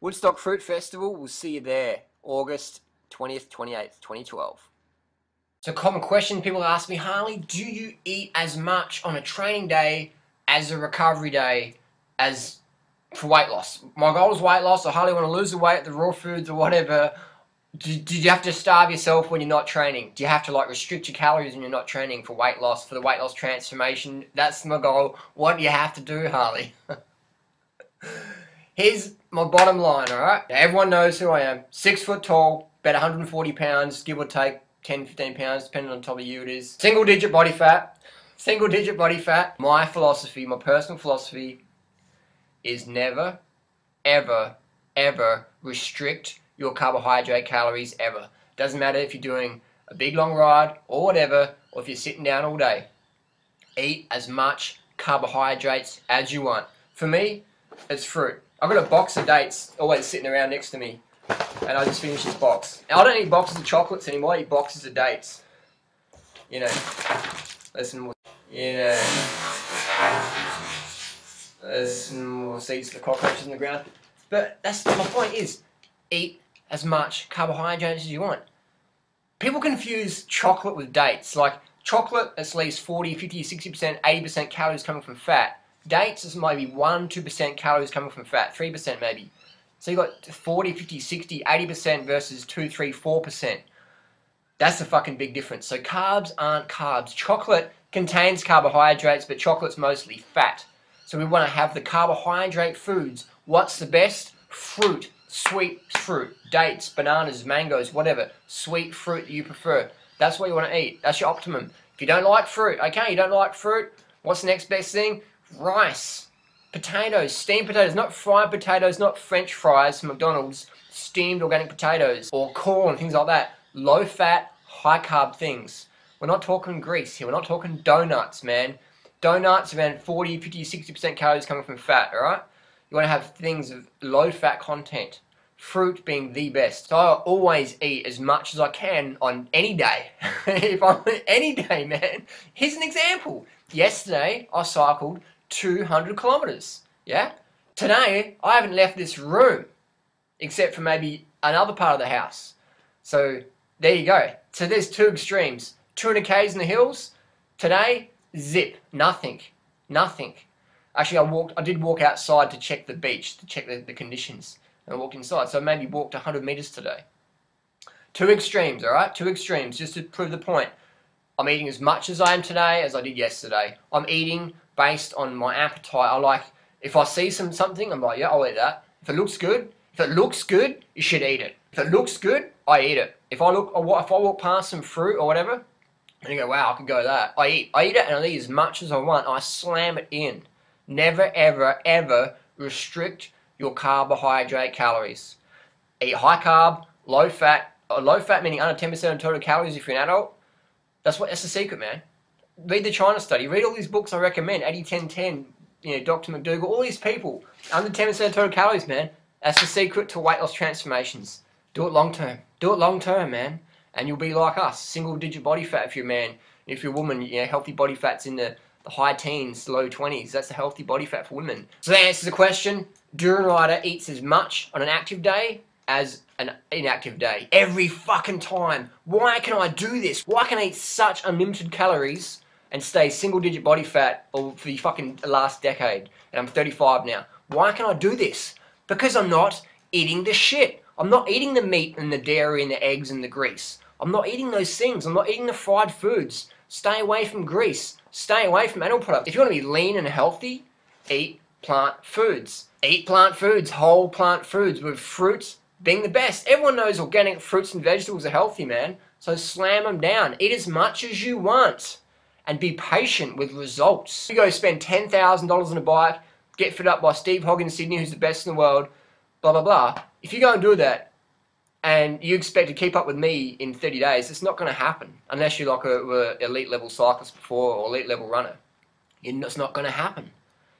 Woodstock Fruit Festival, we'll see you there, August 20th, 28th, 2012. So common question people ask me, Harley, do you eat as much on a training day as a recovery day as for weight loss? My goal is weight loss. I hardly want to lose the weight, the raw foods or whatever. Do you have to starve yourself when you're not training? Do you have to like restrict your calories when you're not training for weight loss, for the weight loss transformation? That's my goal. What do you have to do, Harley? Here's my bottom line, alright? Everyone knows who I am. 6 foot tall, about 140 pounds, give or take 10, 15 pounds, depending on the top of you it is. Single digit body fat. Single digit body fat. My philosophy, my personal philosophy is never, ever, ever restrict your carbohydrate calories ever. Doesn't matter if you're doing a big long ride or whatever, or if you're sitting down all day. Eat as much carbohydrates as you want. For me, it's fruit. I've got a box of dates always sitting around next to me, and I just finished this box. Now, I don't eat boxes of chocolates anymore, I eat boxes of dates. You know, listen, you know, there's more seeds for cockroaches in the ground. But that's my point is, eat as much carbohydrates as you want. People confuse chocolate with dates. Like, chocolate, at least 40, 50, 60%, 80% calories coming from fat. Dates is maybe 1-2% calories coming from fat, 3% maybe. So you've got 40, 50, 60, 80% versus 2, 3, 4%. That's a fucking big difference. So carbs aren't carbs. Chocolate contains carbohydrates, but chocolate's mostly fat. So we want to have the carbohydrate foods. What's the best? Fruit. Sweet fruit. Dates, bananas, mangoes, whatever. Sweet fruit that you prefer. That's what you want to eat. That's your optimum. If you don't like fruit, okay, you don't like fruit, what's the next best thing? Rice, potatoes, steamed potatoes, not fried potatoes, not French fries from McDonald's, steamed organic potatoes, or corn, things like that. Low fat, high carb things. We're not talking grease here, we're not talking donuts, man. Donuts around 40, 50, 60% calories coming from fat, alright? You want to have things of low fat content. Fruit being the best. So I always eat as much as I can on any day. If I'm any day, man. Here's an example. Yesterday, I cycled 200 kilometers. Yeah? Today, I haven't left this room, except for maybe another part of the house. So, there you go. So there's two extremes. 200 k's in the hills. Today, zip. Nothing. Nothing. Actually, I did walk outside to check the beach, to check the conditions. And I walked inside, so I maybe walked 100 meters today. Two extremes, alright? Two extremes, just to prove the point. I'm eating as much as I am today as I did yesterday. I'm eating based on my appetite. I like, if I see something, I'm like, yeah, I'll eat that. If it looks good, you should eat it. If it looks good, I eat it. If I walk past some fruit or whatever, and you go, wow, I could go that. I eat it and I eat as much as I want. I slam it in. Never, ever, ever restrict your carbohydrate calories. Eat high carb, low fat meaning under 10% of total calories if you're an adult. That's the secret, man. Read the China study. Read all these books I recommend. 80-10-10, you know, Dr. McDougall, all these people. Under 10% of total calories, man. That's the secret to weight loss transformations. Do it long term. Do it long term, man. And you'll be like us. Single digit body fat if you're a man. If you're a woman, you know, healthy body fat's in the high teens, low 20s. That's the healthy body fat for women. So that answers the question. Duran Rider eats as much on an active day as an inactive day. Every fucking time. Why can I do this? Why can I eat such unlimited calories and stay single digit body fat for the fucking last decade? And I'm 35 now. Why can I do this? Because I'm not eating the shit. I'm not eating the meat and the dairy and the eggs and the grease. I'm not eating those things. I'm not eating the fried foods. Stay away from grease. Stay away from animal products. If you want to be lean and healthy, eat plant foods. Eat plant foods, whole plant foods, with fruits being the best. Everyone knows organic fruits and vegetables are healthy, man. So slam them down. Eat as much as you want. And be patient with results. You go spend $10,000 on a bike, get fit up by Steve Hogg in Sydney, who's the best in the world, blah, blah, blah. If you go and do that, and you expect to keep up with me in 30 days, it's not going to happen. Unless you're like a elite level cyclist before, or elite level runner. It's not going to happen.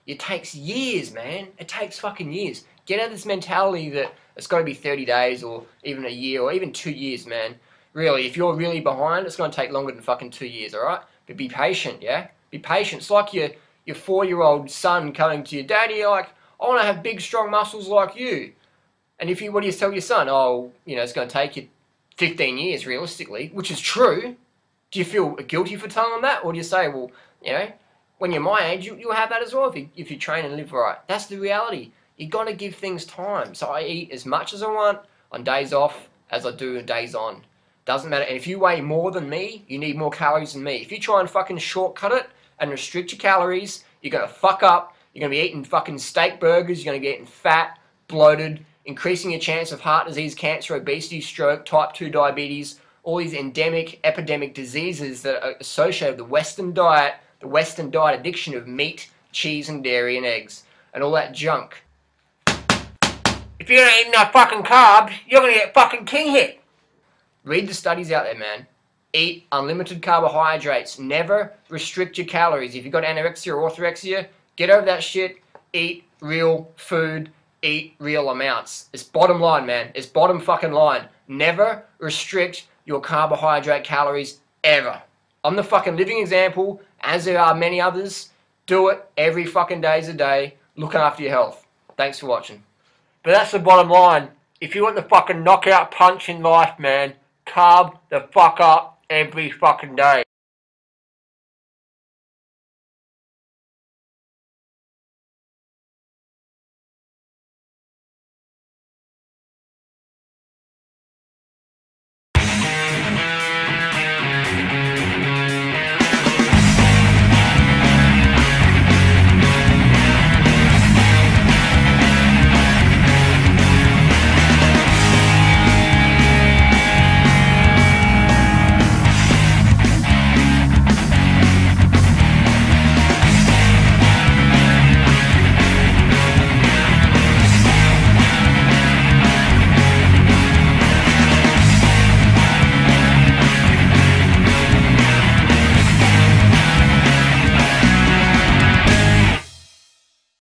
It takes years, man. It takes fucking years. Get out of this mentality that it's got to be 30 days, or even a year, or even 2 years, man. Really, if you're really behind, it's going to take longer than fucking 2 years, alright? But be patient, yeah? Be patient. It's like your 4-year-old son coming to you, Daddy, like, I want to have big, strong muscles like you. And what do you tell your son? Oh, it's going to take you 15 years realistically, which is true. Do you feel guilty for telling them that? Or do you say, well, when you're my age, you'll have that as well if you train and live right. That's the reality. You got to give things time. So I eat as much as I want on days off as I do on days on. Doesn't matter. And if you weigh more than me, you need more calories than me. If you try and fucking shortcut it and restrict your calories, you're going to fuck up. You're going to be eating fucking steak burgers. You're going to get fat, bloated, increasing your chance of heart disease, cancer, obesity, stroke, type 2 diabetes, all these endemic, epidemic diseases that are associated with the Western diet addiction of meat, cheese, and dairy and eggs, and all that junk. If you're not eating enough fucking carbs, you're going to get fucking king hit. Read the studies out there, man. Eat unlimited carbohydrates. Never restrict your calories. If you've got anorexia or orthorexia, get over that shit. Eat real food. Eat real amounts. It's bottom line, man. It's bottom fucking line. Never restrict your carbohydrate calories ever. I'm the fucking living example, as there are many others. Do it every fucking day's a day. Looking after your health. Thanks for watching. But that's the bottom line. If you want the fucking knockout punch in life, man, carb the fuck up every fucking day.